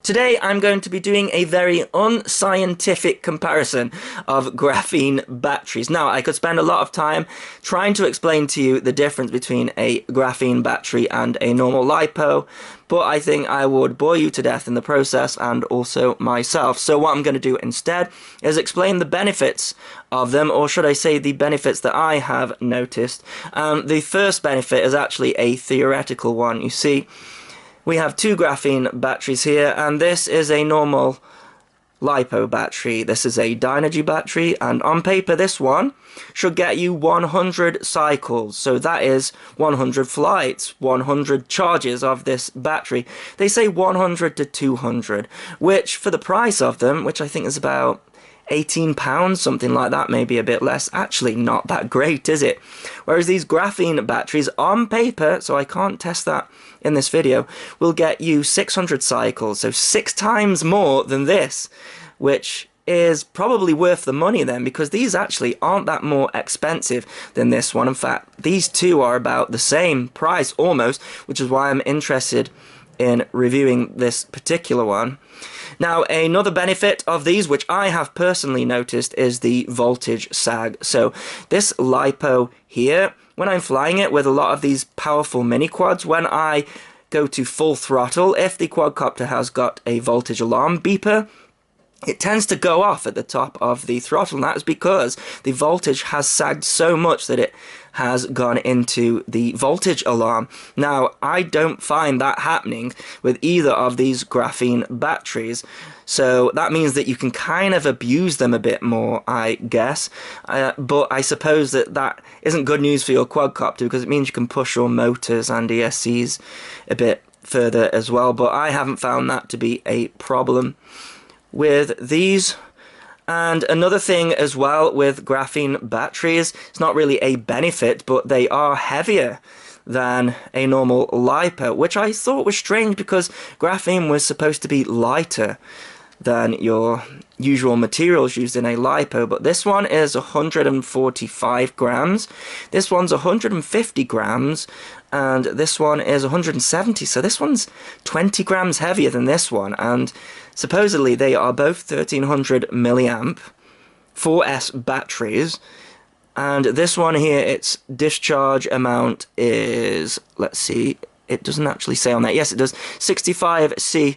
Today I'm going to be doing a very unscientific comparison of graphene batteries. Now, I could spend a lot of time trying to explain to you the difference between a graphene battery and a normal LiPo, but I think I would bore you to death in the process, and also myself. So what I'm going to do instead is explain the benefits of them, or should I say the benefits that I have noticed. The first benefit is actually a theoretical one. You see, we have two graphene batteries here, and this is a normal LiPo battery. This is a Dinogy battery, and on paper this one should get you 100 cycles. So that is 100 flights, 100 charges of this battery. They say 100 to 200, which for the price of them, which I think is about £18, something like that, maybe a bit less, actually not that great, is it? Whereas these graphene batteries on paper, so I can't test that in this video, will get you 600 cycles, so 6 times more than this, which is probably worth the money then, because these actually aren't that more expensive than this one. In fact, these two are about the same price almost, which is why I'm interested in reviewing this particular one. Now, another benefit of these, which I have personally noticed, is the voltage sag. So this LiPo here, when I'm flying it with a lot of these powerful mini quads, when I go to full throttle, if the quadcopter has got a voltage alarm beeper, it tends to go off at the top of the throttle, and that is because the voltage has sagged so much that it has gone into the voltage alarm. Now, I don't find that happening with either of these graphene batteries, so that means that you can kind of abuse them a bit more, I guess, but I suppose that that isn't good news for your quadcopter, because it means you can push your motors and AndyRCs a bit further as well, but I haven't found that to be a problem with these. And another thing as well with graphene batteries, it's not really a benefit, but they are heavier than a normal LiPo, which I thought was strange because graphene was supposed to be lighter than your usual materials used in a LiPo, but this one is 145 grams, this one's 150 grams, and this one is 170, so this one's 20 grams heavier than this one, and supposedly they are both 1300 milliamp 4S batteries, and this one here, its discharge amount is, let's see, it doesn't actually say on that, yes it does, 65C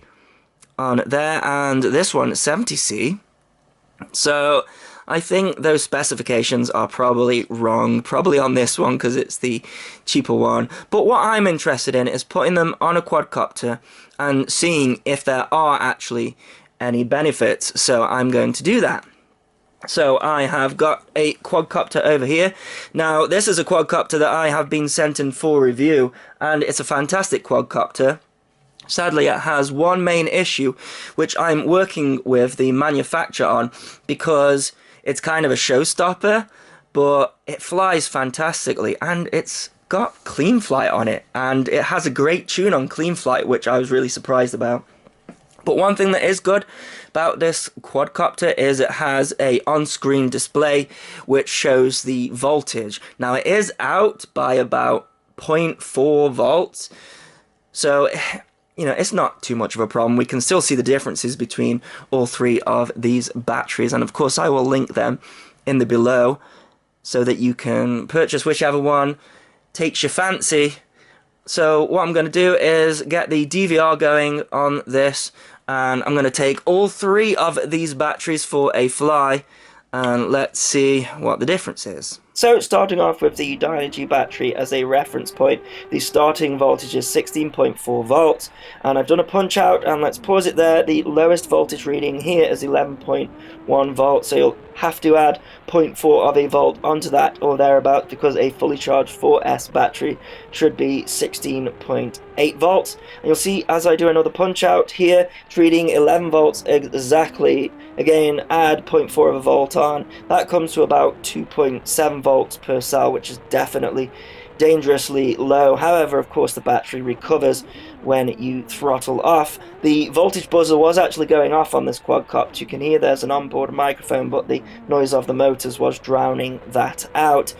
on there, and this one 70C. So I think those specifications are probably wrong, probably on this one because it's the cheaper one. But what I'm interested in is putting them on a quadcopter and seeing if there are actually any benefits. So I'm going to do that. So I have got a quadcopter over here. Now this is a quadcopter that I have been sent in for review, and it's a fantastic quadcopter. Sadly, it has one main issue, which I'm working with the manufacturer on, because it's kind of a showstopper, but it flies fantastically, and it's got clean flight on it, and it has a great tune on clean flight, which I was really surprised about. But one thing that is good about this quadcopter is it has a on-screen display which shows the voltage. Now it is out by about 0.4 volts, so you know, it's not too much of a problem. We can still see the differences between all three of these batteries, and of course I will link them in the below so that you can purchase whichever one takes your fancy. So what I'm going to do is get the DVR going on this, and I'm going to take all three of these batteries for a fly, and let's see what the difference is. So starting off with the Dinogy battery as a reference point, the starting voltage is 16.4 volts, and I've done a punch out, and let's pause it there. The lowest voltage reading here is 11.1 volts, so you'll have to add 0.4 of a volt onto that or thereabouts, because a fully charged 4S battery should be 16.8 volts. And you'll see as I do another punch out here, it's reading 11 volts exactly. Again, add 0.4 of a volt on, that comes to about 2.7 volts per cell, which is definitely dangerously low. However, of course, the battery recovers when you throttle off. The voltage buzzer was actually going off on this quadcopter. You can hear there's an onboard microphone, but the noise of the motors was drowning that out.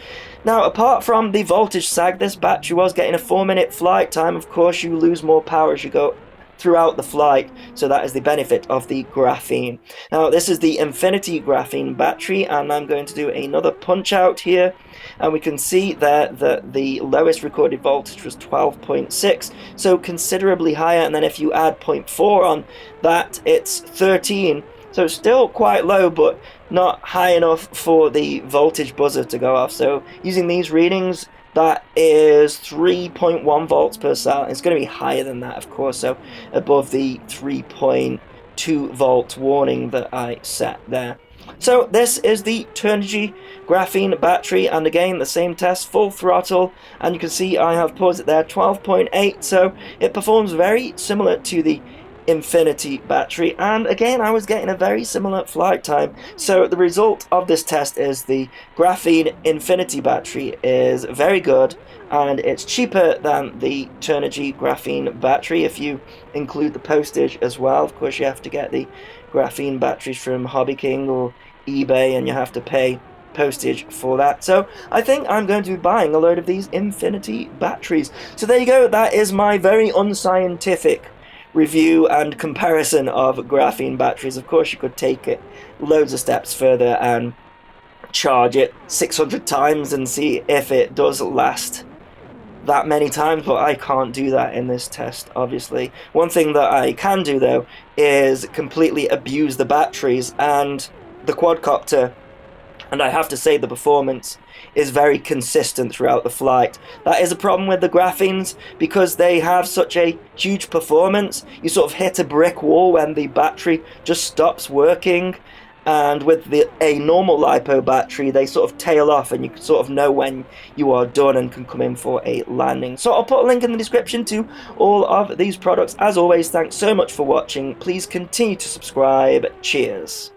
Now, apart from the voltage sag, this battery was getting a 4-minute flight time. Of course, you lose more power as you go throughout the flight. So that is the benefit of the graphene. Now this is the Infinity Graphene battery, and I'm going to do another punch out here, and we can see there that the lowest recorded voltage was 12.6, so considerably higher, and then if you add 0.4 on that, it's 13. So still quite low, but not high enough for the voltage buzzer to go off. So using these readings, that is 3.1 volts per cell. It's going to be higher than that, of course, so above the 3.2 volt warning that I set there. So this is the Turnigy Graphene battery, and again the same test, full throttle, and you can see I have paused it there, 12.8, so it performs very similar to the Infinity battery, and again I was getting a very similar flight time. So the result of this test is the Graphene Infinity battery is very good, and it's cheaper than the Turnigy Graphene battery if you include the postage as well. Of course you have to get the graphene batteries from Hobby King or eBay, and you have to pay postage for that. So I think I'm going to be buying a load of these Infinity batteries. So there you go, that is my very unscientific review and comparison of graphene batteries. Of course you could take it loads of steps further and charge it 600 times and see if it does last that many times, but I can't do that in this test, obviously. One thing that I can do though is completely abuse the batteries and the quadcopter, and I have to say the performance is very consistent throughout the flight. That is a problem with the graphenes, because they have such a huge performance. You sort of hit a brick wall when the battery just stops working, and with a normal LiPo battery they sort of tail off and you can sort of know when you are done and can come in for a landing. So I'll put a link in the description to all of these products. As always, thanks so much for watching. Please continue to subscribe. Cheers.